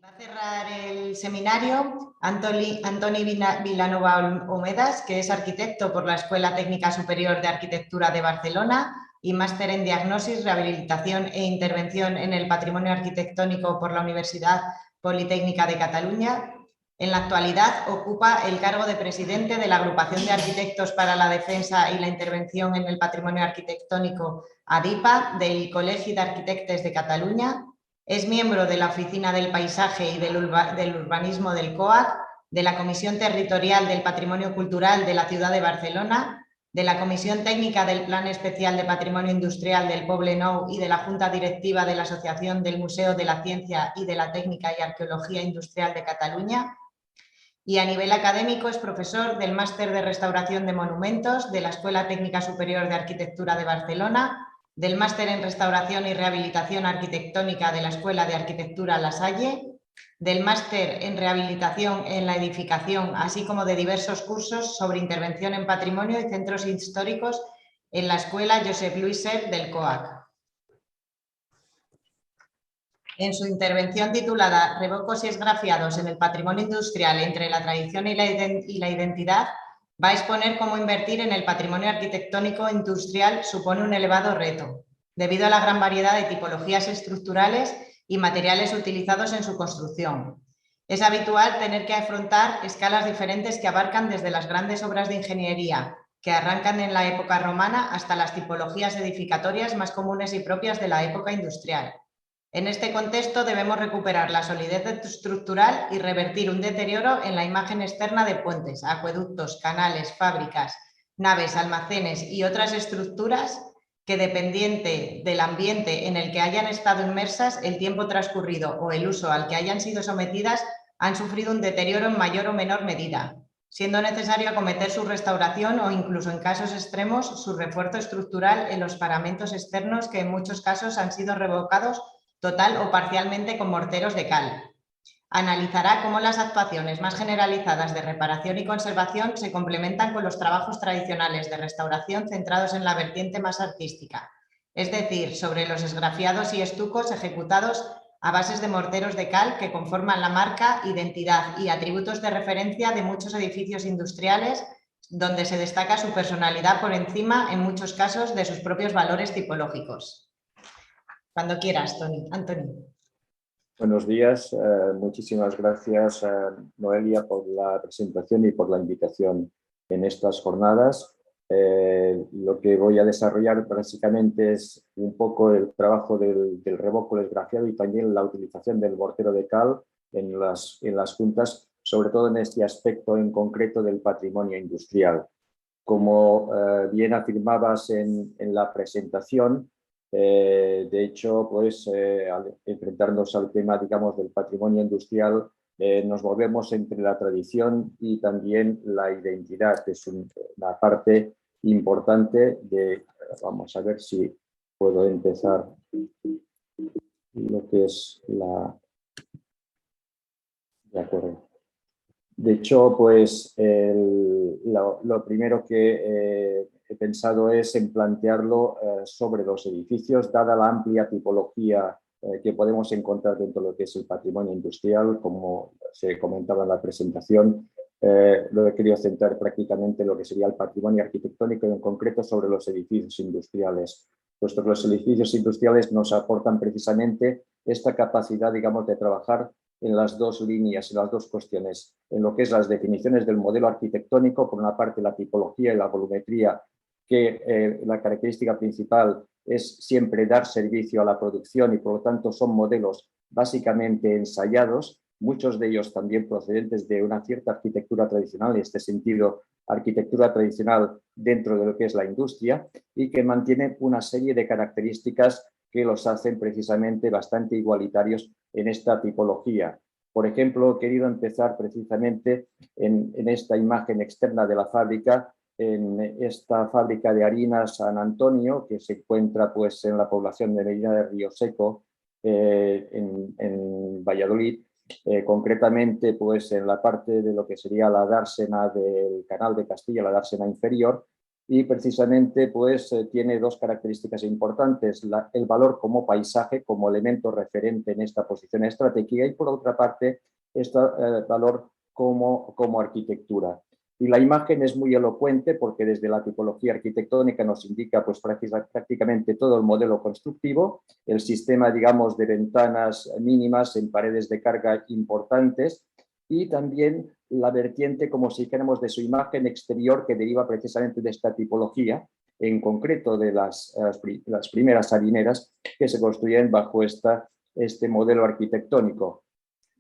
Va a cerrar el seminario Antoni Vilanova Homedas, que es arquitecto por la Escuela Técnica Superior de Arquitectura de Barcelona y máster en Diagnosis, Rehabilitación e Intervención en el Patrimonio Arquitectónico por la Universidad Politécnica de Cataluña. En la actualidad ocupa el cargo de presidente de la Agrupación de Arquitectos para la Defensa y la Intervención en el Patrimonio Arquitectónico ADIPA del Col·legi d'Arquitectes de Cataluña. Es miembro de la Oficina del Paisaje y del Urbanismo del COAC, de la Comisión Territorial del Patrimonio Cultural de la Ciudad de Barcelona, de la Comisión Técnica del Plan Especial de Patrimonio Industrial del Poble Nou y de la Junta Directiva de la Asociación del Museo de la Ciencia y de la Técnica y Arqueología Industrial de Cataluña. Y a nivel académico es profesor del Máster de Restauración de Monumentos de la Escuela Técnica Superior de Arquitectura de Barcelona, del Máster en Restauración y Rehabilitación Arquitectónica de la Escuela de Arquitectura La Salle, del Máster en Rehabilitación en la Edificación, así como de diversos cursos sobre intervención en patrimonio y centros históricos en la Escuela Josep Lluís Sert del COAC. En su intervención titulada Revocos y esgrafiados en el patrimonio industrial entre la tradición y la identidad, va a exponer cómo invertir en el patrimonio arquitectónico industrial supone un elevado reto, debido a la gran variedad de tipologías estructurales y materiales utilizados en su construcción. Es habitual tener que afrontar escalas diferentes que abarcan desde las grandes obras de ingeniería, que arrancan en la época romana, hasta las tipologías edificatorias más comunes y propias de la época industrial. En este contexto debemos recuperar la solidez estructural y revertir un deterioro en la imagen externa de puentes, acueductos, canales, fábricas, naves, almacenes y otras estructuras que, dependiente del ambiente en el que hayan estado inmersas, el tiempo transcurrido o el uso al que hayan sido sometidas, han sufrido un deterioro en mayor o menor medida, siendo necesario acometer su restauración o, incluso en casos extremos, su refuerzo estructural en los paramentos externos, que en muchos casos han sido revocados total o parcialmente con morteros de cal. Analizará cómo las actuaciones más generalizadas de reparación y conservación se complementan con los trabajos tradicionales de restauración centrados en la vertiente más artística, es decir, sobre los esgrafiados y estucos ejecutados a bases de morteros de cal que conforman la marca, identidad y atributos de referencia de muchos edificios industriales, donde se destaca su personalidad por encima, en muchos casos, de sus propios valores tipológicos. Cuando quieras, Antoni. Buenos días, muchísimas gracias Noelia por la presentación y por la invitación en estas jornadas. Lo que voy a desarrollar básicamente es un poco el trabajo del revoco, el esgrafiado y también la utilización del mortero de cal en las juntas, sobre todo en este aspecto en concreto del patrimonio industrial. Como bien afirmabas en la presentación, de hecho, pues al enfrentarnos al tema, digamos, del patrimonio industrial, nos movemos entre la tradición y también la identidad, que es una parte importante de, vamos a ver si puedo empezar lo que es de acuerdo. De hecho, pues lo primero que he pensado es en plantearlo sobre los edificios, dada la amplia tipología que podemos encontrar dentro de lo que es el patrimonio industrial, como se comentaba en la presentación. Lo he querido centrar prácticamente en lo que sería el patrimonio arquitectónico y en concreto sobre los edificios industriales, puesto que los edificios industriales nos aportan precisamente esta capacidad, digamos, de trabajar en las dos líneas, en las dos cuestiones, en lo que es las definiciones del modelo arquitectónico, por una parte la tipología y la volumetría, que la característica principal es siempre dar servicio a la producción y por lo tanto son modelos básicamente ensayados, muchos de ellos también procedentes de una cierta arquitectura tradicional, en este sentido arquitectura tradicional dentro de lo que es la industria, y que mantienen una serie de características que los hacen precisamente bastante igualitarios en esta tipología. Por ejemplo, he querido empezar precisamente en esta imagen externa de la fábrica, en esta fábrica de harinas San Antonio, que se encuentra pues, en la población de Medina de Río Seco, en Valladolid, concretamente pues, en la parte de lo que sería la dársena del Canal de Castilla, la dársena inferior, y precisamente pues, tiene dos características importantes, el valor como paisaje, como elemento referente en esta posición estratégica y por otra parte este valor como arquitectura. Y la imagen es muy elocuente porque desde la tipología arquitectónica nos indica pues, prácticamente todo el modelo constructivo, el sistema, digamos, de ventanas mínimas en paredes de carga importantes y también la vertiente, como si dijéramos, de su imagen exterior que deriva precisamente de esta tipología, en concreto de las primeras harineras que se construyen bajo este modelo arquitectónico.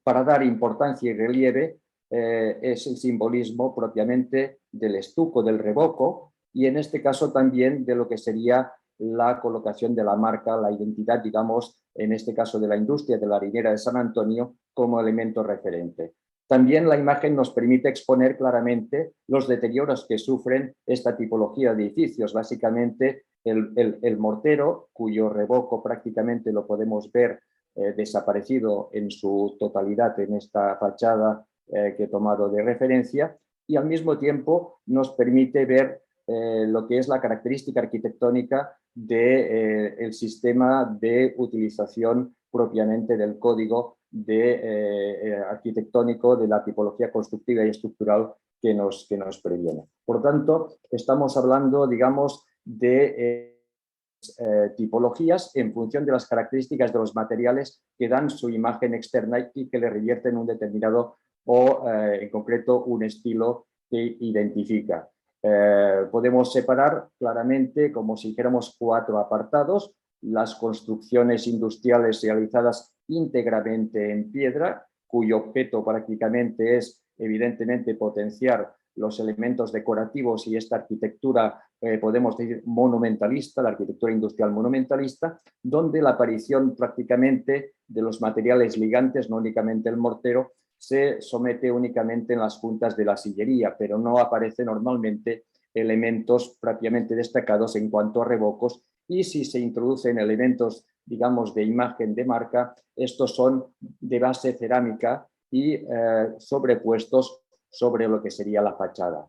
Para dar importancia y relieve es el simbolismo propiamente del estuco, del revoco, y en este caso también de lo que sería la colocación de la marca, la identidad, digamos, en este caso de la industria de la harinera de San Antonio como elemento referente. También la imagen nos permite exponer claramente los deterioros que sufren esta tipología de edificios, básicamente el mortero, cuyo revoco prácticamente lo podemos ver desaparecido en su totalidad en esta fachada que he tomado de referencia, y al mismo tiempo nos permite ver lo que es la característica arquitectónica del sistema de utilización propiamente del código arquitectónico de la tipología constructiva y estructural que nos previene. Por tanto, estamos hablando, digamos, de tipologías en función de las características de los materiales que dan su imagen externa y que le revierten un determinado o en concreto un estilo que identifica. Podemos separar claramente, como si dijéramos, 4 apartados: las construcciones industriales realizadas íntegramente en piedra, cuyo objeto prácticamente es evidentemente potenciar los elementos decorativos y esta arquitectura, podemos decir, monumentalista, la arquitectura industrial monumentalista, donde la aparición prácticamente de los materiales ligantes, no únicamente el mortero, se somete únicamente en las juntas de la sillería, pero no aparecen normalmente elementos propiamente destacados en cuanto a revocos, y si se introducen elementos, digamos, de imagen de marca, estos son de base cerámica y sobrepuestos sobre lo que sería la fachada.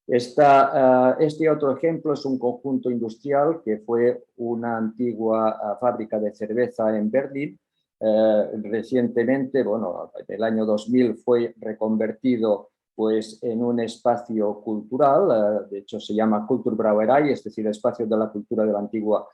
Este otro ejemplo es un conjunto industrial que fue una antigua fábrica de cerveza en Berlín. Recientemente, bueno, en el año 2000 fue reconvertido pues, en un espacio cultural, de hecho se llama Kulturbrauerei, es decir, espacio de la cultura de la antigua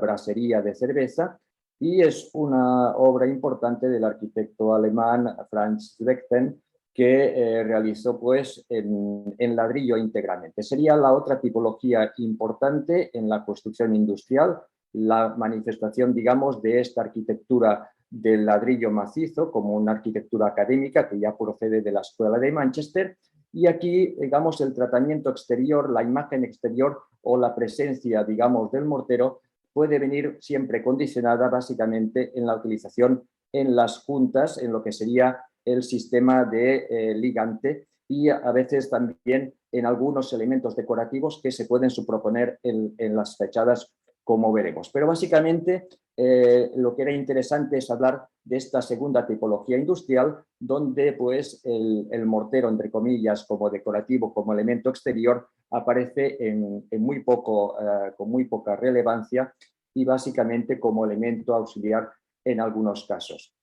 brasería de cerveza, y es una obra importante del arquitecto alemán Franz Wechten, que realizó pues, en ladrillo íntegramente. Sería la otra tipología importante en la construcción industrial, la manifestación, digamos, de esta arquitectura del ladrillo macizo como una arquitectura académica que ya procede de la Escuela de Manchester, y aquí, digamos, el tratamiento exterior, la imagen exterior o la presencia, digamos, del mortero puede venir siempre condicionada básicamente en la utilización en las juntas, en lo que sería el sistema de ligante, y a veces también en algunos elementos decorativos que se pueden superponer en las fachadas, como veremos. Pero básicamente lo que era interesante es hablar de esta segunda tipología industrial, donde pues el mortero, entre comillas, como decorativo, como elemento exterior, aparece con muy poca relevancia y básicamente como elemento auxiliar en algunos casos.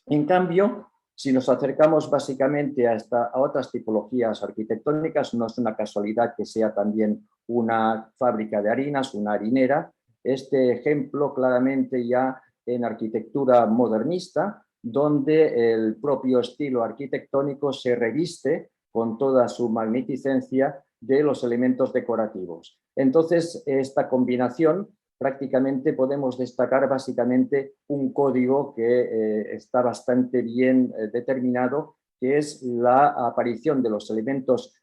En cambio, si nos acercamos básicamente a otras tipologías arquitectónicas, no es una casualidad que sea también una fábrica de harinas, una harinera. Este ejemplo claramente ya en arquitectura modernista, donde el propio estilo arquitectónico se reviste con toda su magnificencia de los elementos decorativos. Entonces, esta combinación prácticamente podemos destacar básicamente un código que está bastante bien determinado, que es la aparición de los elementos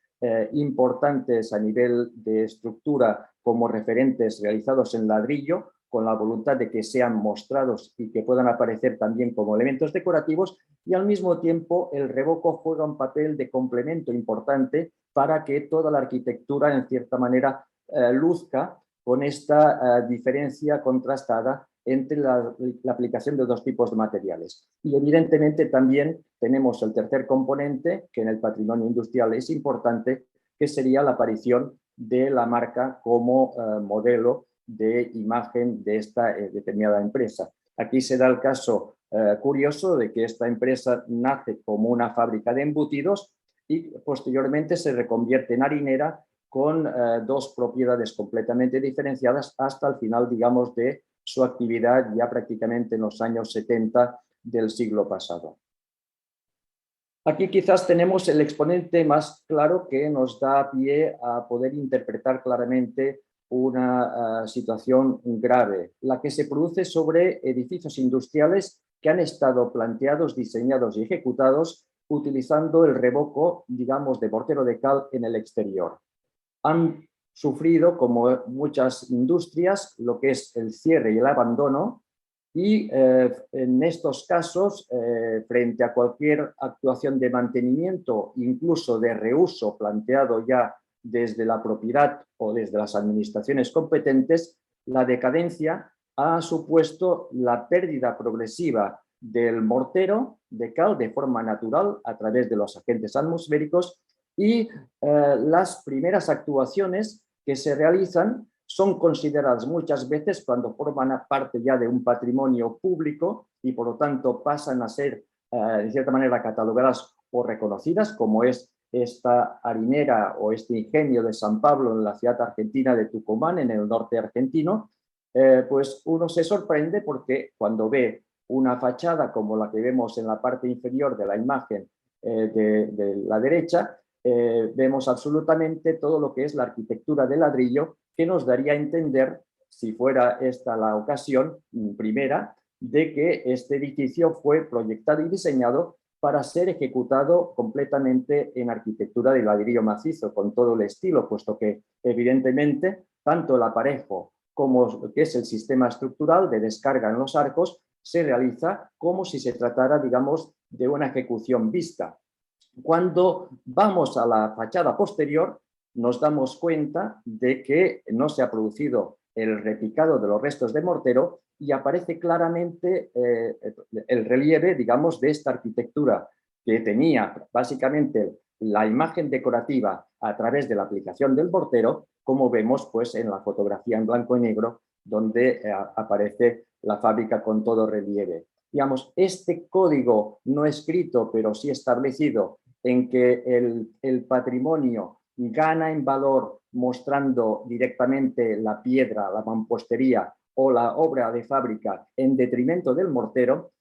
importantes a nivel de estructura como referentes realizados en ladrillo, con la voluntad de que sean mostrados y que puedan aparecer también como elementos decorativos, y al mismo tiempo el revoco juega un papel de complemento importante para que toda la arquitectura en cierta manera luzca con esta diferencia contrastada entre la aplicación de dos tipos de materiales. Y evidentemente también tenemos el tercer componente, que en el patrimonio industrial es importante, que sería la aparición de la marca como modelo de imagen de esta determinada empresa. Aquí se da el caso curioso de que esta empresa nace como una fábrica de embutidos y posteriormente se reconvierte en harinera con dos propiedades completamente diferenciadas hasta el final, digamos, de su actividad ya prácticamente en los años 70 del siglo pasado. Aquí quizás tenemos el exponente más claro que nos da pie a poder interpretar claramente una situación grave, la que se produce sobre edificios industriales que han estado planteados, diseñados y ejecutados utilizando el revoco, digamos, de mortero de cal en el exterior. Han sufrido, como muchas industrias, lo que es el cierre y el abandono, y en estos casos, frente a cualquier actuación de mantenimiento, incluso de reuso planteado ya desde la propiedad o desde las administraciones competentes, la decadencia ha supuesto la pérdida progresiva del mortero de cal de forma natural a través de los agentes atmosféricos y las primeras actuaciones que se realizan son consideradas muchas veces cuando forman parte ya de un patrimonio público y por lo tanto pasan a ser de cierta manera catalogadas o reconocidas, como es esta harinera o este ingenio de San Pablo en la ciudad argentina de Tucumán, en el norte argentino, pues uno se sorprende porque cuando ve una fachada como la que vemos en la parte inferior de la imagen de la derecha, vemos absolutamente todo lo que es la arquitectura de ladrillo que nos daría a entender, si fuera esta la ocasión primera, de que este edificio fue proyectado y diseñado para ser ejecutado completamente en arquitectura de ladrillo macizo, con todo el estilo, puesto que evidentemente tanto el aparejo como lo que es el sistema estructural de descarga en los arcos se realiza como si se tratara, digamos, de una ejecución vista. Cuando vamos a la fachada posterior, nos damos cuenta de que no se ha producido el repicado de los restos de mortero y aparece claramente el relieve, digamos, de esta arquitectura que tenía básicamente la imagen decorativa a través de la aplicación del mortero, como vemos pues, en la fotografía en blanco y negro, donde aparece la fábrica con todo relieve. Digamos, este código no escrito, pero sí establecido, en que el patrimonio gana en valor mostrando directamente la piedra, la mampostería o la obra de fábrica en detrimento del mortero,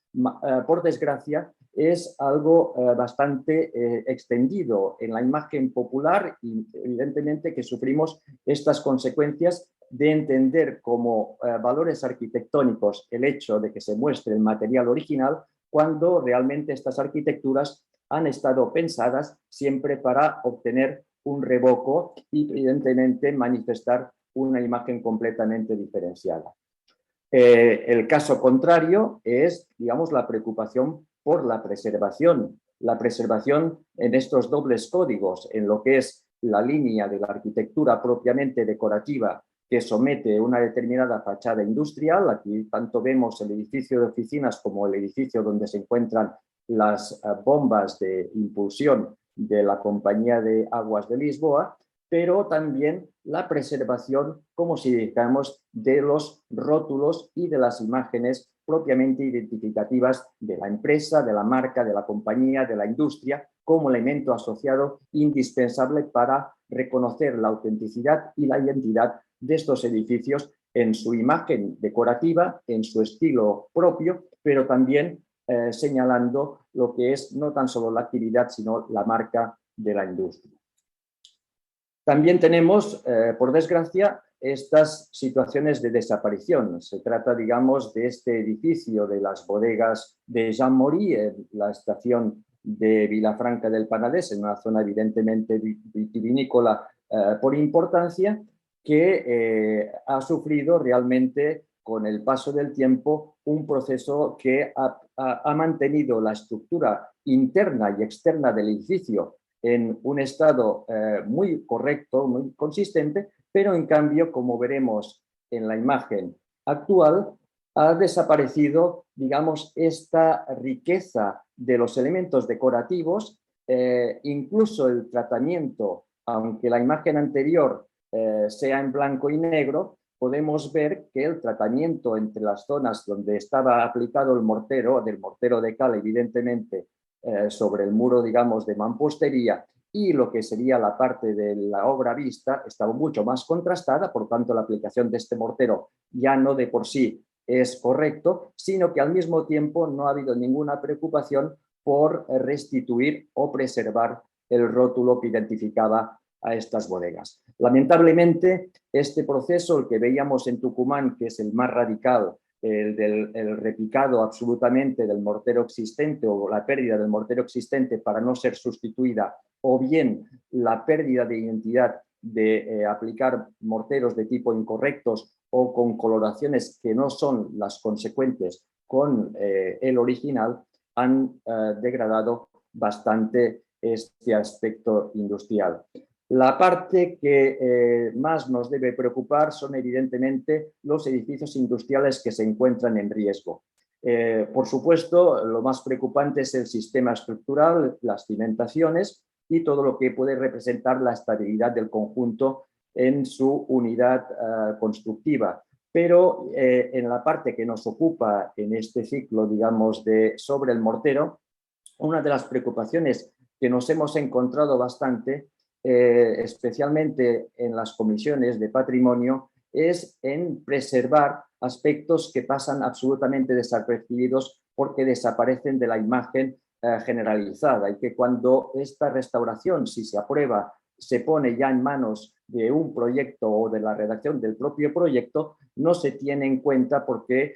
por desgracia, es algo bastante extendido en la imagen popular y evidentemente que sufrimos estas consecuencias de entender como valores arquitectónicos el hecho de que se muestre el material original cuando realmente estas arquitecturas han estado pensadas siempre para obtener un revoco y evidentemente manifestar una imagen completamente diferenciada. El caso contrario es, digamos, la preocupación por la preservación en estos dobles códigos, en lo que es la línea de la arquitectura propiamente decorativa que somete una determinada fachada industrial. Aquí tanto vemos el edificio de oficinas como el edificio donde se encuentran las bombas de impulsión de la Compañía de Aguas de Lisboa, pero también la preservación, como si dijéramos, de los rótulos y de las imágenes propiamente identificativas de la empresa, de la marca, de la compañía, de la industria, como elemento asociado indispensable para reconocer la autenticidad y la identidad de estos edificios en su imagen decorativa, en su estilo propio, pero también señalando lo que es no tan solo la actividad, sino la marca de la industria. También tenemos, por desgracia, estas situaciones de desaparición. Se trata, digamos, de este edificio de las bodegas de Jean Maury, la estación de Vilafranca del Penedès, en una zona evidentemente vitivinícola por importancia, que ha sufrido realmente con el paso del tiempo un proceso que ha mantenido la estructura interna y externa del edificio en un estado muy correcto, muy consistente, pero en cambio, como veremos en la imagen actual, ha desaparecido, digamos, esta riqueza de los elementos decorativos, incluso el tratamiento, aunque la imagen anterior sea en blanco y negro, podemos ver que el tratamiento entre las zonas donde estaba aplicado el mortero, del mortero de cal, evidentemente, sobre el muro, digamos, de mampostería, y lo que sería la parte de la obra vista, estaba mucho más contrastada, por tanto, la aplicación de este mortero ya no de por sí es correcto, sino que al mismo tiempo no ha habido ninguna preocupación por restituir o preservar el rótulo que identificaba a estas bodegas. Lamentablemente, este proceso, el que veíamos en Tucumán, que es el más radical, el repicado absolutamente del mortero existente o la pérdida del mortero existente para no ser sustituida, o bien la pérdida de identidad de aplicar morteros de tipo incorrectos o con coloraciones que no son las consecuentes con el original, han degradado bastante este aspecto industrial. La parte que más nos debe preocupar son evidentemente los edificios industriales que se encuentran en riesgo. Por supuesto, lo más preocupante es el sistema estructural, las cimentaciones y todo lo que puede representar la estabilidad del conjunto en su unidad constructiva. Pero en la parte que nos ocupa en este ciclo, digamos, sobre el mortero, una de las preocupaciones que nos hemos encontrado bastante, especialmente en las comisiones de patrimonio, es en preservar aspectos que pasan absolutamente desapercibidos porque desaparecen de la imagen generalizada, y que cuando esta restauración, si se aprueba, se pone ya en manos de un proyecto o de la redacción del propio proyecto, no se tiene en cuenta porque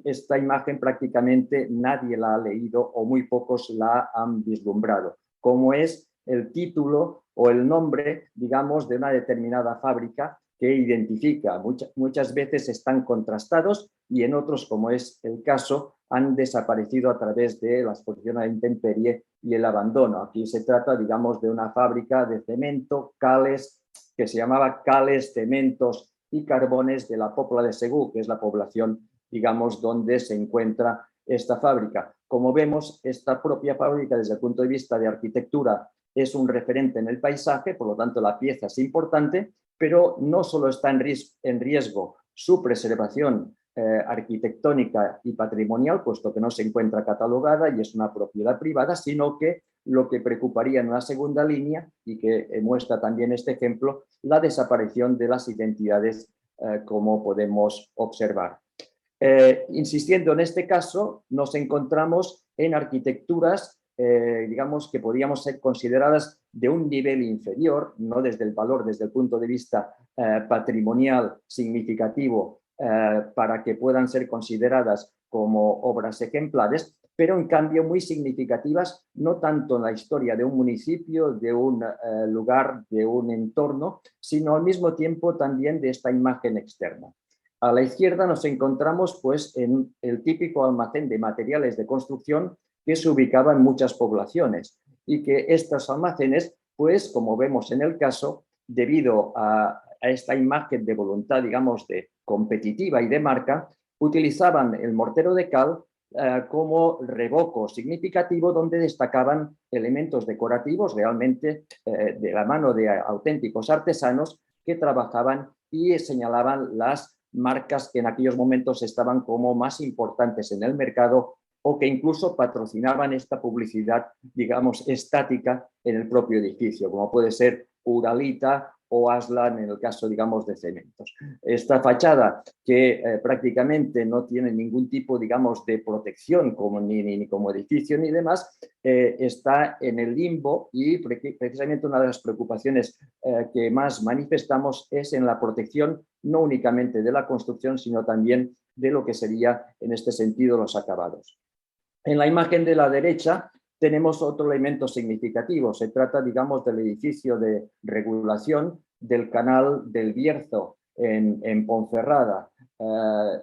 esta imagen prácticamente nadie la ha leído o muy pocos la han vislumbrado, como es el título o el nombre, digamos, de una determinada fábrica que identifica. Muchas veces están contrastados y en otros, como es el caso, han desaparecido a través de la exposición a la intemperie y el abandono. Aquí se trata, digamos, de una fábrica de cemento, cales, que se llamaba Cales, Cementos y Carbones de la Póvola de Segú, que es la población, digamos, donde se encuentra esta fábrica. Como vemos, esta propia fábrica, desde el punto de vista de arquitectura, es un referente en el paisaje, por lo tanto la pieza es importante, pero no solo está en riesgo su preservación arquitectónica y patrimonial, puesto que no se encuentra catalogada y es una propiedad privada, sino que lo que preocuparía en una segunda línea, y que muestra también este ejemplo, la desaparición de las identidades, como podemos observar. Insistiendo en este caso, nos encontramos en arquitecturas digamos, que podríamos ser consideradas de un nivel inferior, no desde el valor, desde el punto de vista patrimonial significativo, para que puedan ser consideradas como obras ejemplares, pero en cambio muy significativas, no tanto en la historia de un municipio, de un lugar, de un entorno, sino al mismo tiempo también de esta imagen externa. A la izquierda nos encontramos pues, en el típico almacén de materiales de construcción que se ubicaba en muchas poblaciones, y que estos almacenes, pues como vemos en el caso, debido a esta imagen de voluntad, digamos, de competitiva y de marca, utilizaban el mortero de cal como revoco significativo, donde destacaban elementos decorativos realmente de la mano de auténticos artesanos que trabajaban y señalaban las marcas que en aquellos momentos estaban como más importantes en el mercado, o que incluso patrocinaban esta publicidad, digamos, estática en el propio edificio, como puede ser Uralita o Aslan en el caso, digamos, de cementos. Esta fachada que prácticamente no tiene ningún tipo, digamos, de protección como, ni como edificio ni demás, está en el limbo, y precisamente una de las preocupaciones que más manifestamos es en la protección no únicamente de la construcción, sino también de lo que sería en este sentido los acabados. En la imagen de la derecha tenemos otro elemento significativo. Se trata, digamos, del edificio de regulación del canal del Bierzo en Ponferrada.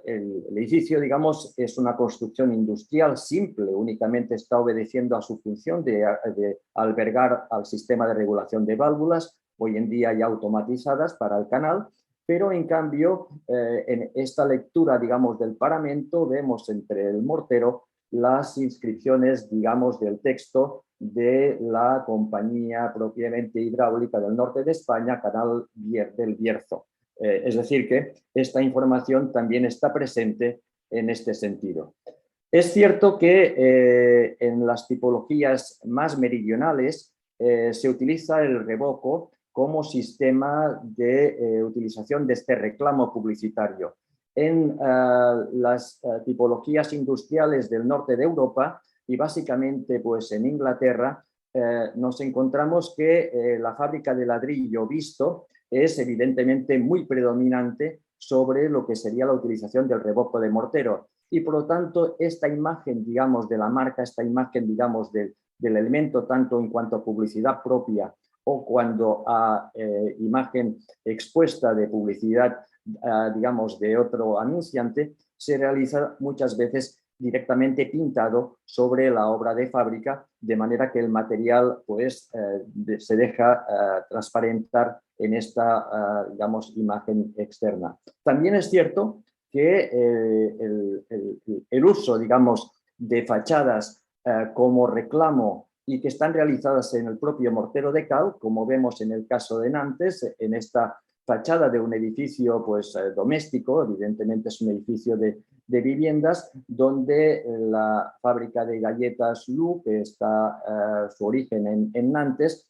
El edificio, digamos, es una construcción industrial simple, únicamente está obedeciendo a su función de albergar al sistema de regulación de válvulas, hoy en día ya automatizadas para el canal, pero en cambio, en esta lectura, digamos, del paramento, vemos entre el mortero las inscripciones, digamos, del texto de la compañía propiamente hidráulica del norte de España, Canal del Bierzo. Es decir, que esta información también está presente en este sentido. Es cierto que en las tipologías más meridionales se utiliza el revoco como sistema de utilización de este reclamo publicitario. En las tipologías industriales del norte de Europa y básicamente pues, en Inglaterra, nos encontramos que la fábrica de ladrillo visto es evidentemente muy predominante sobre lo que sería la utilización del revoco de mortero. Y por lo tanto, esta imagen, digamos, de la marca, esta imagen, digamos, del elemento, tanto en cuanto a publicidad propia o cuando a imagen expuesta de publicidad, digamos, de otro anunciante, se realiza muchas veces directamente pintado sobre la obra de fábrica, de manera que el material pues, se deja transparentar en esta, digamos, imagen externa. También es cierto que el uso, digamos, de fachadas como reclamo y que están realizadas en el propio mortero de cal, como vemos en el caso de Nantes, en esta fachada de un edificio pues, doméstico, evidentemente es un edificio de viviendas, donde la fábrica de galletas Lu, que está su origen en Nantes,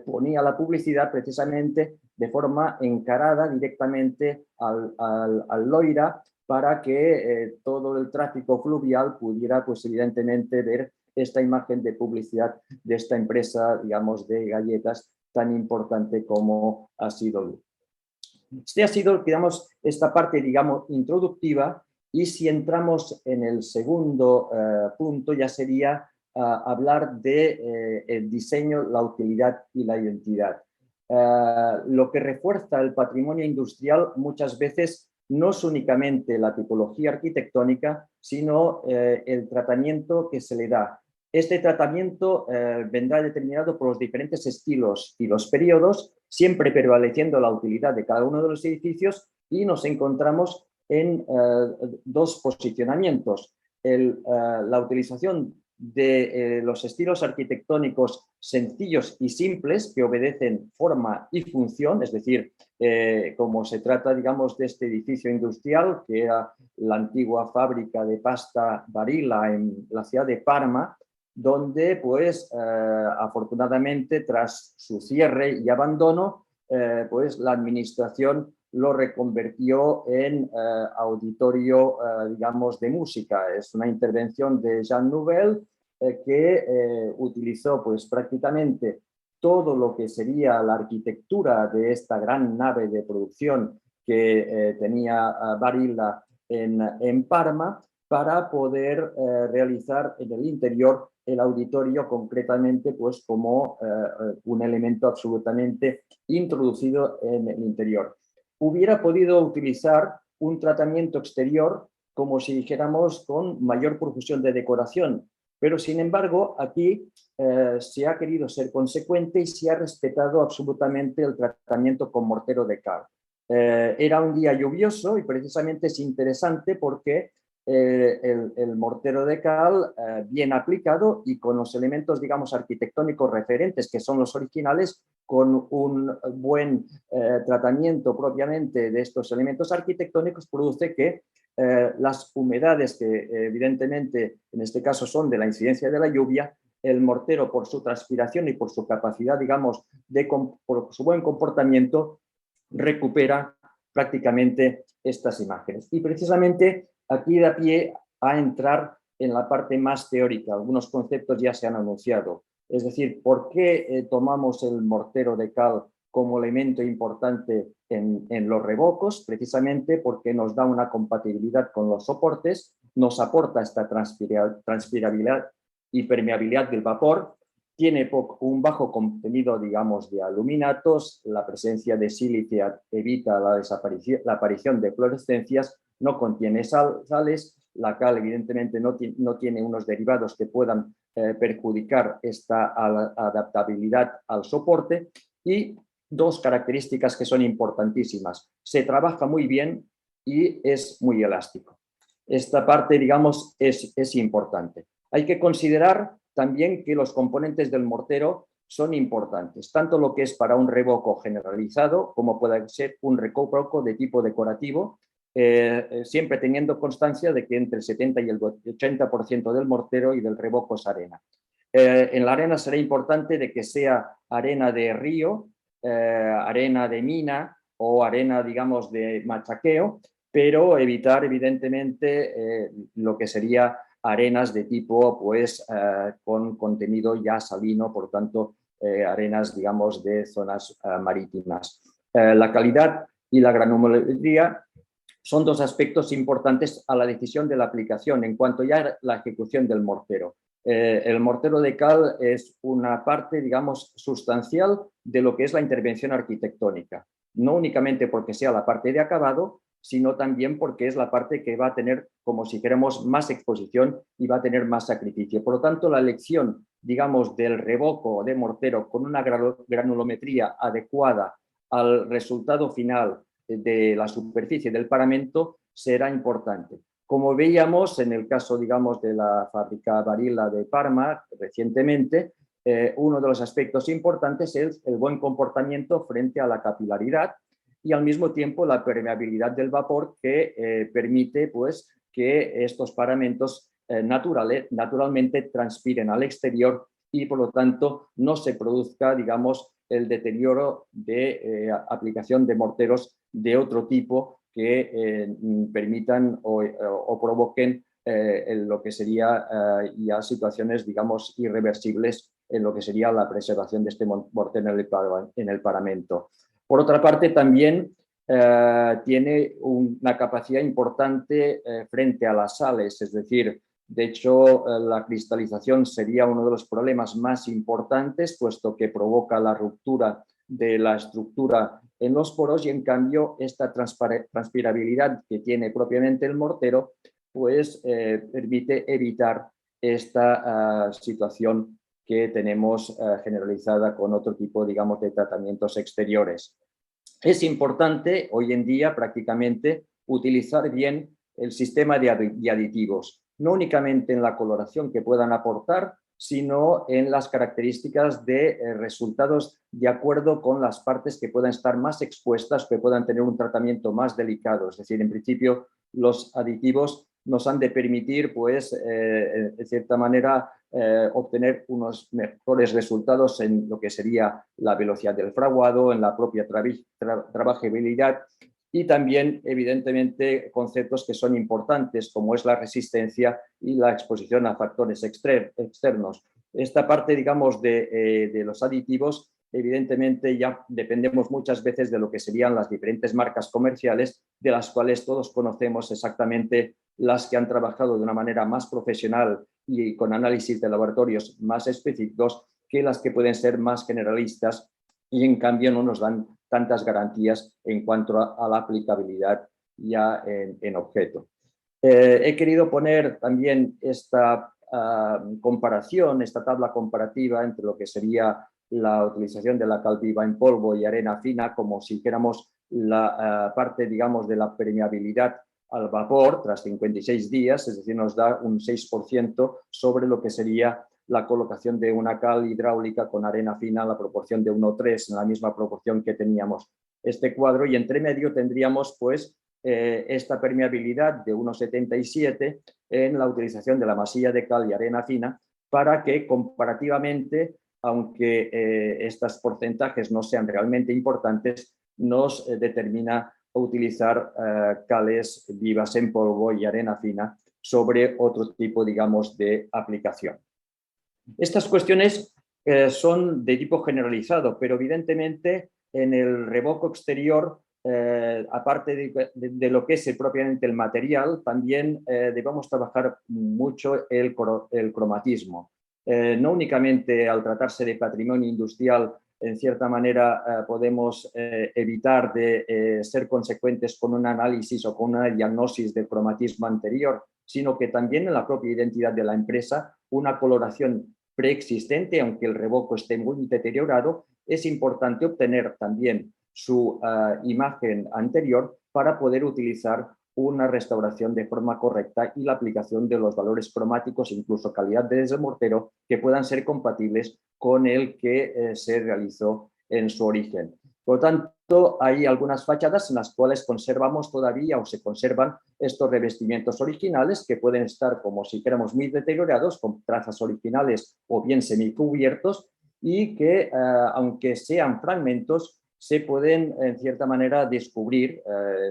ponía la publicidad precisamente de forma encarada directamente al Loira para que todo el tráfico fluvial pudiera, pues evidentemente, ver esta imagen de publicidad de esta empresa, digamos, de galletas tan importante como ha sido Lu. Este ha sido, digamos, esta parte, digamos, introductiva, y si entramos en el segundo punto ya sería hablar de el diseño, la utilidad y la identidad. Lo que refuerza el patrimonio industrial muchas veces no es únicamente la tipología arquitectónica, sino el tratamiento que se le da. Este tratamiento vendrá determinado por los diferentes estilos y los periodos, siempre prevaleciendo la utilidad de cada uno de los edificios, y nos encontramos en dos posicionamientos. La utilización de los estilos arquitectónicos sencillos y simples que obedecen forma y función, es decir, como se trata, digamos, de este edificio industrial, que era la antigua fábrica de pasta Barilla en la ciudad de Parma, donde, pues, afortunadamente, tras su cierre y abandono, pues la administración lo reconvirtió en auditorio, digamos, de música. Es una intervención de Jean Nouvel que utilizó, pues, prácticamente todo lo que sería la arquitectura de esta gran nave de producción que tenía Barilla en Parma, para poder realizar en el interior el auditorio, concretamente pues como un elemento absolutamente introducido en el interior. Hubiera podido utilizar un tratamiento exterior, como si dijéramos, con mayor profusión de decoración, pero sin embargo aquí se ha querido ser consecuente y se ha respetado absolutamente el tratamiento con mortero de cal. Era un día lluvioso y precisamente es interesante porque el mortero de cal bien aplicado y con los elementos, digamos, arquitectónicos referentes, que son los originales, con un buen tratamiento propiamente de estos elementos arquitectónicos, produce que las humedades que evidentemente en este caso son de la incidencia de la lluvia, el mortero, por su transpiración y por su capacidad, digamos, por su buen comportamiento, recupera prácticamente estas imágenes. Y precisamente aquí da pie a entrar en la parte más teórica. Algunos conceptos ya se han anunciado. Es decir, ¿por qué tomamos el mortero de cal como elemento importante en los revocos? Precisamente porque nos da una compatibilidad con los soportes, nos aporta esta transpirabilidad y permeabilidad del vapor, tiene un bajo contenido, digamos, de aluminatos, la presencia de sílice evita la aparición de fluorescencias, no contiene sales, la cal evidentemente no tiene unos derivados que puedan perjudicar esta adaptabilidad al soporte, y dos características que son importantísimas: se trabaja muy bien y es muy elástico. Esta parte, digamos, es importante. Hay que considerar también que los componentes del mortero son importantes, tanto lo que es para un revoco generalizado como puede ser un revoco de tipo decorativo, siempre teniendo constancia de que entre el 70 y el 80% del mortero y del revoco es arena. En la arena será importante de que sea arena de río, arena de mina o arena, digamos, de machaqueo, pero evitar evidentemente lo que sería arenas de tipo pues con contenido ya salino, por tanto arenas, digamos, de zonas marítimas. La calidad y la granulometría son dos aspectos importantes a la decisión de la aplicación en cuanto ya a la ejecución del mortero. El mortero de cal es una parte, digamos, sustancial de lo que es la intervención arquitectónica, no únicamente porque sea la parte de acabado, sino también porque es la parte que va a tener, como si queremos, más exposición y va a tener más sacrificio. Por lo tanto, la elección, digamos, del revoco de mortero con una granulometría adecuada al resultado final de la superficie del paramento será importante. Como veíamos en el caso, digamos, de la fábrica Barilla de Parma recientemente, uno de los aspectos importantes es el buen comportamiento frente a la capilaridad y al mismo tiempo la permeabilidad del vapor que permite pues, que estos paramentos naturalmente transpiren al exterior y por lo tanto no se produzca, digamos, el deterioro de aplicación de morteros de otro tipo que permitan o provoquen lo que sería ya situaciones, digamos, irreversibles en lo que sería la preservación de este mortero en el paramento. Por otra parte, también tiene una capacidad importante frente a las sales, es decir, de hecho, la cristalización sería uno de los problemas más importantes, puesto que provoca la ruptura de la estructura en los poros y, en cambio, esta transpirabilidad que tiene propiamente el mortero, pues permite evitar esta situación que tenemos generalizada con otro tipo, digamos, de tratamientos exteriores. Es importante hoy en día prácticamente utilizar bien el sistema de aditivos, no únicamente en la coloración que puedan aportar, sino en las características de resultados de acuerdo con las partes que puedan estar más expuestas, que puedan tener un tratamiento más delicado. Es decir, en principio los aditivos nos han de permitir, pues, de cierta manera, obtener unos mejores resultados en lo que sería la velocidad del fraguado, en la propia trabajabilidad y también, evidentemente, conceptos que son importantes, como es la resistencia y la exposición a factores externos. Esta parte, digamos, de los aditivos, evidentemente ya dependemos muchas veces de lo que serían las diferentes marcas comerciales, de las cuales todos conocemos exactamente las que han trabajado de una manera más profesional y con análisis de laboratorios más específicos que las que pueden ser más generalistas y en cambio no nos dan tantas garantías en cuanto a la aplicabilidad ya en objeto. He querido poner también esta comparación, esta tabla comparativa entre lo que sería la utilización de la cal viva en polvo y arena fina, como si dijéramos la parte, digamos, de la permeabilidad al vapor tras 56 días, es decir, nos da un 6% sobre lo que sería la colocación de una cal hidráulica con arena fina en la proporción de 1:3, en la misma proporción que teníamos este cuadro, y entre medio tendríamos pues esta permeabilidad de 1,77 en la utilización de la masilla de cal y arena fina para que comparativamente, aunque estos porcentajes no sean realmente importantes, nos determina utilizar cales vivas en polvo y arena fina sobre otro tipo, digamos, de aplicación. Estas cuestiones son de tipo generalizado, pero evidentemente en el revoco exterior, aparte de lo que es propiamente el material, también debemos trabajar mucho el cromatismo. No únicamente al tratarse de patrimonio industrial, en cierta manera podemos evitar de ser consecuentes con un análisis o con una diagnosis del cromatismo anterior, sino que también en la propia identidad de la empresa, una coloración preexistente, aunque el revoco esté muy deteriorado, es importante obtener también su imagen anterior para poder utilizar una restauración de forma correcta y la aplicación de los valores cromáticos, incluso calidad del mortero, que puedan ser compatibles con el que se realizó en su origen. Por lo tanto, hay algunas fachadas en las cuales conservamos todavía o se conservan estos revestimientos originales que pueden estar como si fuéramos muy deteriorados, con trazas originales o bien semicubiertos, y que, aunque sean fragmentos, se pueden, en cierta manera, descubrir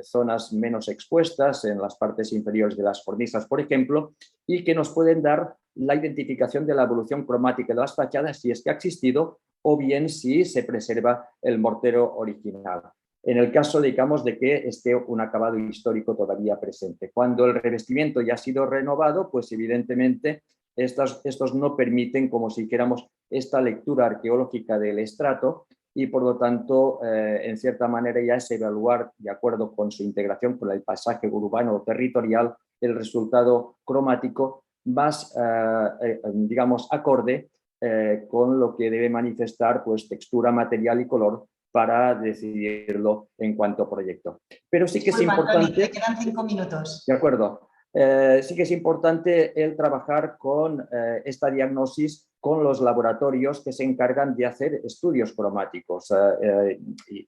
zonas menos expuestas en las partes inferiores de las cornisas, por ejemplo, y que nos pueden dar la identificación de la evolución cromática de las fachadas, si es que ha existido, o bien si se preserva el mortero original. En el caso, digamos, de que esté un acabado histórico todavía presente. Cuando el revestimiento ya ha sido renovado, pues evidentemente estos no permiten, como si dijéramos, esta lectura arqueológica del estrato, y por lo tanto, en cierta manera ya es evaluar, de acuerdo con su integración con el paisaje urbano o territorial, el resultado cromático más, digamos, acorde con lo que debe manifestar pues, textura, material y color para decidirlo en cuanto a proyecto. Pero sí que es importante... Toni, te quedan 5 minutos. De acuerdo. Sí que es importante el trabajar con esta diagnosis con los laboratorios que se encargan de hacer estudios cromáticos.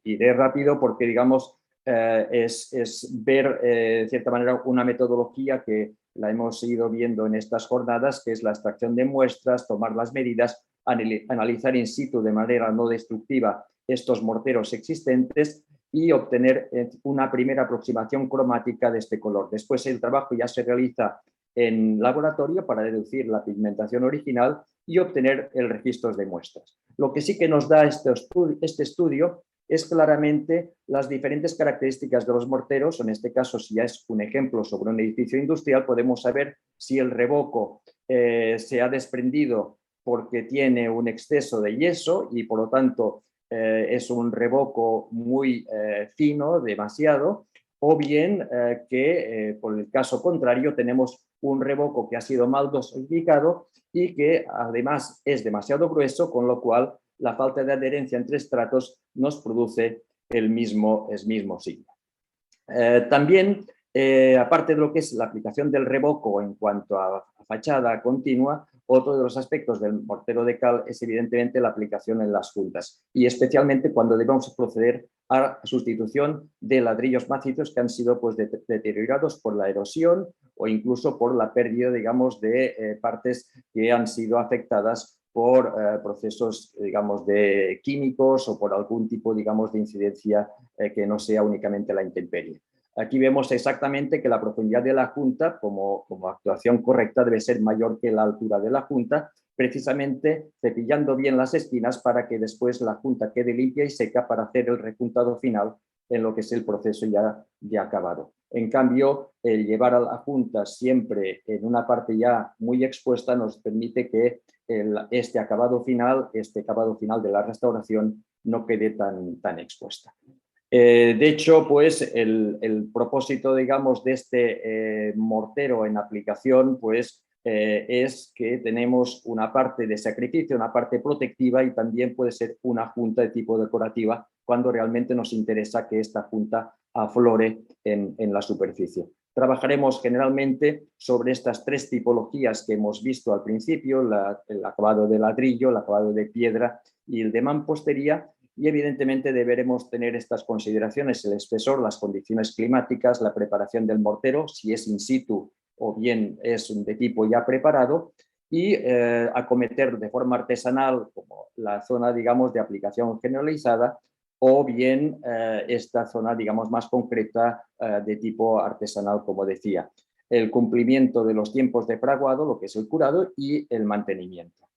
Iré rápido porque, digamos, es ver, de cierta manera, una metodología que la hemos ido viendo en estas jornadas, que es la extracción de muestras, tomar las medidas, analizar in situ de manera no destructiva estos morteros existentes y obtener una primera aproximación cromática de este color. Después el trabajo ya se realiza en laboratorio para deducir la pigmentación original y obtener el registro de muestras. Lo que sí que nos da este estudio es claramente las diferentes características de los morteros. En este caso, si ya es un ejemplo sobre un edificio industrial, podemos saber si el revoco se ha desprendido porque tiene un exceso de yeso y por lo tanto es un revoco muy fino, demasiado, o bien que por el caso contrario tenemos un revoco que ha sido mal dosificado y que además es demasiado grueso, con lo cual la falta de adherencia entre estratos nos produce el mismo signo. También, aparte de lo que es la aplicación del revoco en cuanto a fachada continua, otro de los aspectos del mortero de cal es evidentemente la aplicación en las juntas y especialmente cuando debemos proceder a sustitución de ladrillos macizos que han sido pues, deteriorados por la erosión o incluso por la pérdida, digamos, de partes que han sido afectadas por procesos, digamos, de químicos o por algún tipo, digamos, de incidencia que no sea únicamente la intemperie. Aquí vemos exactamente que la profundidad de la junta, como actuación correcta, debe ser mayor que la altura de la junta, precisamente cepillando bien las esquinas para que después la junta quede limpia y seca para hacer el rejuntado final en lo que es el proceso ya de acabado. En cambio, el llevar a la junta siempre en una parte ya muy expuesta nos permite que este acabado final de la restauración no quede tan expuesta. De hecho, pues el propósito, digamos, de este mortero en aplicación, pues es que tenemos una parte de sacrificio, una parte protectiva y también puede ser una junta de tipo decorativa cuando realmente nos interesa que esta junta aflore en la superficie. Trabajaremos generalmente sobre estas tres tipologías que hemos visto al principio, el acabado de ladrillo, el acabado de piedra y el de mampostería. Y evidentemente deberemos tener estas consideraciones, el espesor, las condiciones climáticas, la preparación del mortero, si es in situ o bien es de tipo ya preparado, y acometer de forma artesanal como la zona, digamos, de aplicación generalizada, o bien esta zona, digamos, más concreta de tipo artesanal, como decía. El cumplimiento de los tiempos de fraguado, lo que es el curado, y el mantenimiento.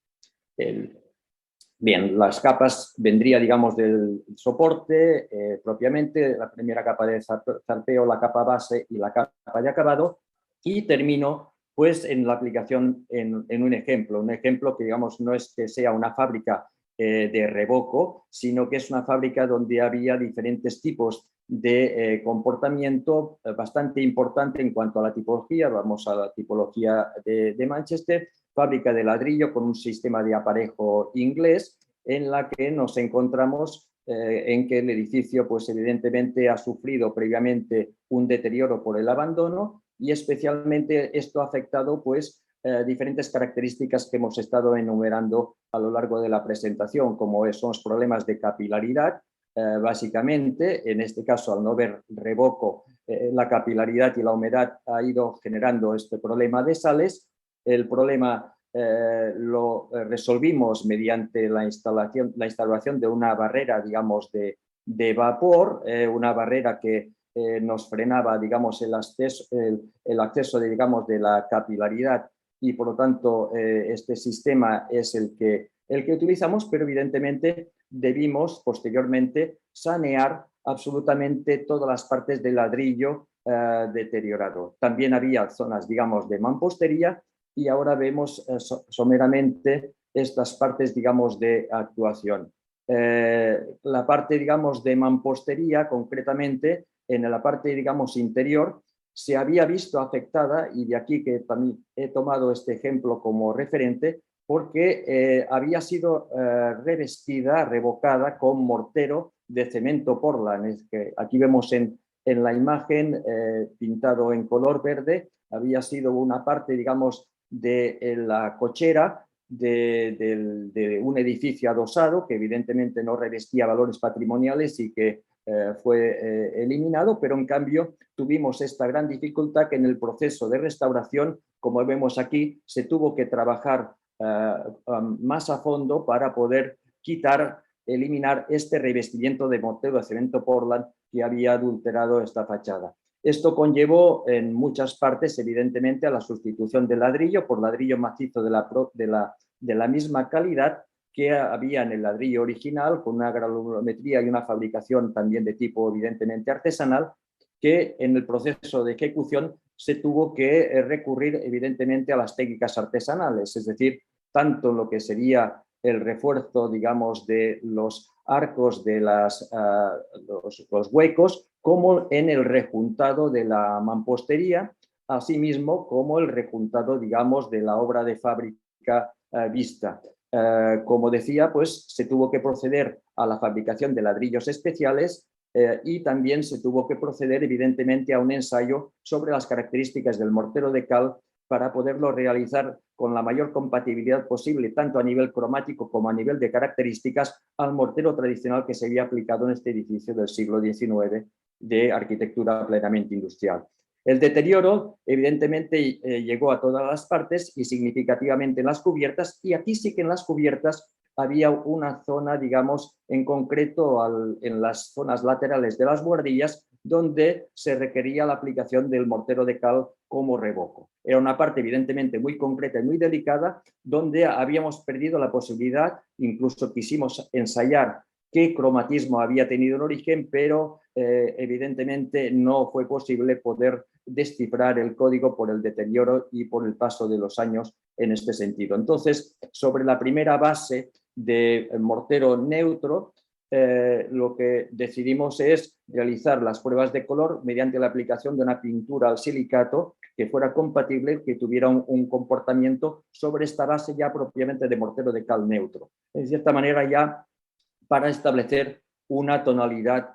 Bien, las capas vendría, digamos, del soporte propiamente, la primera capa de zarpeo, la capa base y la capa de acabado, y termino pues en la aplicación en un ejemplo que, digamos, no es que sea una fábrica de revoco, sino que es una fábrica donde había diferentes tipos de comportamiento bastante importante en cuanto a la tipología. Vamos a la tipología de Manchester, fábrica de ladrillo con un sistema de aparejo inglés en la que nos encontramos en que el edificio pues evidentemente ha sufrido previamente un deterioro por el abandono y especialmente esto ha afectado pues diferentes características que hemos estado enumerando a lo largo de la presentación, como son los problemas de capilaridad. Básicamente, en este caso, al no haber revoco, la capilaridad y la humedad ha ido generando este problema de sales. El problema lo resolvimos mediante la instalación de una barrera, digamos, de vapor, una barrera que nos frenaba, digamos, el acceso de, digamos, de la capilaridad y, por lo tanto, este sistema es el que utilizamos, pero evidentemente debimos posteriormente sanear absolutamente todas las partes del ladrillo deteriorado. También había zonas, digamos, de mampostería y ahora vemos someramente estas partes, digamos, de actuación. La parte, digamos, de mampostería, concretamente, en la parte, digamos, interior, se había visto afectada, y de aquí que también he tomado este ejemplo como referente, porque había sido revestida, revocada con mortero de cemento Portland. Es que aquí vemos en la imagen pintado en color verde, había sido una parte, digamos, de la cochera de un edificio adosado que evidentemente no revestía valores patrimoniales y que fue eliminado, pero en cambio tuvimos esta gran dificultad que en el proceso de restauración, como vemos aquí, se tuvo que trabajar más a fondo para poder eliminar este revestimiento de mortero de cemento Portland que había adulterado esta fachada. Esto conllevó en muchas partes, evidentemente, a la sustitución del ladrillo por ladrillo macizo de la misma calidad que había en el ladrillo original, con una granulometría y una fabricación también de tipo evidentemente artesanal, que en el proceso de ejecución se tuvo que recurrir evidentemente a las técnicas artesanales, es decir, tanto lo que sería el refuerzo, digamos, de los arcos de los huecos, como en el rejuntado de la mampostería, asimismo como el rejuntado, digamos, de la obra de fábrica vista. Como decía, pues se tuvo que proceder a la fabricación de ladrillos especiales y también se tuvo que proceder, evidentemente, a un ensayo sobre las características del mortero de cal para poderlo realizar con la mayor compatibilidad posible, tanto a nivel cromático como a nivel de características, al mortero tradicional que se había aplicado en este edificio del siglo XIX de arquitectura plenamente industrial. El deterioro, evidentemente, llegó a todas las partes y significativamente en las cubiertas, y aquí sí que en las cubiertas había una zona, digamos, en concreto en las zonas laterales de las buhardillas, donde se requería la aplicación del mortero de cal como revoco. Era una parte evidentemente muy concreta y muy delicada, donde habíamos perdido la posibilidad, incluso quisimos ensayar qué cromatismo había tenido en origen, pero evidentemente no fue posible poder descifrar el código por el deterioro y por el paso de los años en este sentido. Entonces, sobre la primera base de mortero neutro, lo que decidimos es realizar las pruebas de color mediante la aplicación de una pintura al silicato que fuera compatible, que tuviera un comportamiento sobre esta base ya propiamente de mortero de cal neutro. De cierta manera, ya para establecer una tonalidad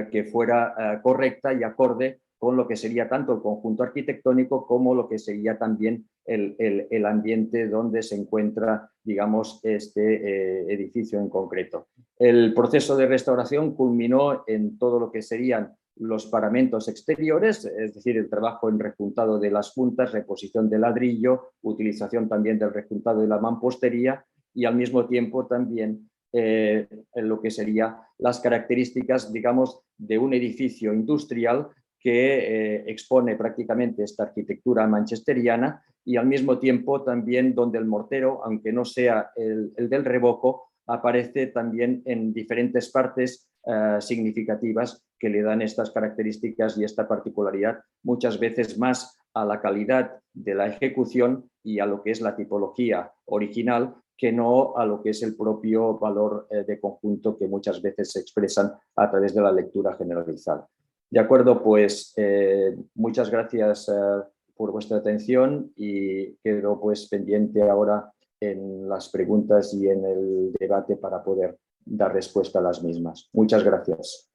que fuera correcta y acorde con lo que sería tanto el conjunto arquitectónico como lo que sería también el ambiente donde se encuentra, digamos, este edificio en concreto. El proceso de restauración culminó en todo lo que serían los paramentos exteriores, es decir, el trabajo en rejuntado de las juntas, reposición de ladrillo, utilización también del rejuntado de la mampostería y al mismo tiempo también en lo que serían las características, digamos, de un edificio industrial que expone prácticamente esta arquitectura manchesteriana y al mismo tiempo también donde el mortero, aunque no sea el del revoco, aparece también en diferentes partes significativas que le dan estas características y esta particularidad, muchas veces más a la calidad de la ejecución y a lo que es la tipología original, que no a lo que es el propio valor de conjunto que muchas veces se expresan a través de la lectura generalizada. De acuerdo, pues muchas gracias por vuestra atención y quedo pues pendiente ahora en las preguntas y en el debate para poder dar respuesta a las mismas. Muchas gracias.